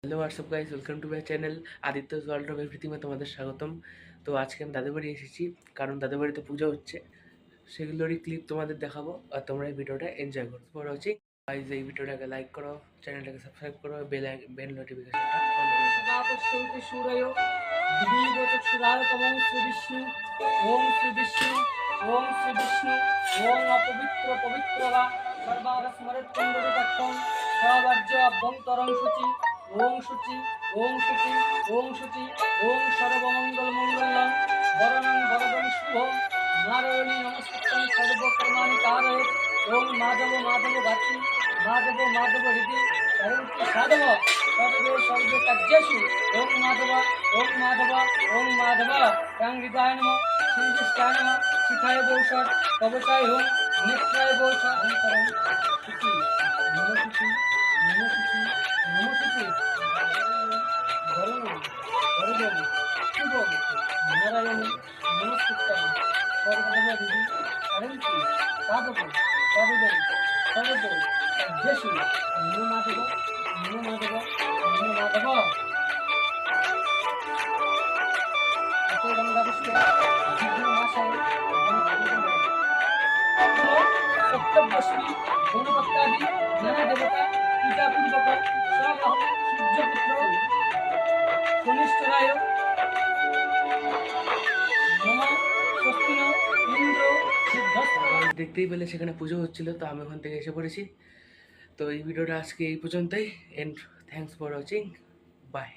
Hello WhatsApp guys, welcome to my channel Aditya world of এভরিথিংয়ে তোমাদের স্বাগতম। তো আজকে আমি দাদু বাড়ি এসেছি, কারণ দাদু বাড়িতে পুজো হচ্ছে। সেগুলোরই ক্লিপ তোমাদের দেখাবো আর তোমরা এই ভিডিওটা এনজয় করো। পরে হচ্ছে গাইস, এই ভিডিওটাকে লাইক করো, চ্যানেলটাকে সাবস্ক্রাইব করো, বেল নোটিফিকেশনটা অন করে দাও। सूरयो दिवीचक्षुरातमं श्री विष्णु ओम श्री विष्णु ओम श्री विष्णु ओम अपवित्र पवित्र वा सर्वार स्मृत कुंडलिकट्टं सवर्ज्य अभ्यंतरं शुचि ओम शुचि ओम शुचि ओम शुचि ओम सर्वमंगल मंगलं वरणं वरदं शुभं नारायणी नमस्कृतं सर्वकर्माणि कारयेत् ओम माधव माधव गाति माधव माधव हृदि शरणति साधव सर्वे सर्वे काज्येषु ओम माधव ओम माधव रंग हृदय नमः श्रीकृष्णाय नमः शिखाय भूषण कवचाय ओम नेत्राय भूषण अंतरं शुचि नमो शुचि नमो शुचि नमो शुचि वरुणं वरदं शुभं नारायण नमस्कृतं सर्वधर्म हृदि शरणति साधव सर्वे सर्वे काज्येषु नमो माधव नमो माधव नमो माधव सप्तश्री गणपत्यादि नाना देवता पूजा पूर्वक स्वागत सूर्यपुत्र शनिश्चराय नमः स्वस्ति न इंद्र सिद्धस्थ। দেখতেই পেলে সেখানে পুজো হচ্ছিল, তো আমি ওখান থেকে এসে পড়েছি। তো এই ভিডিওটা আজকে এই পর্যন্তই, and thanks for watching, by.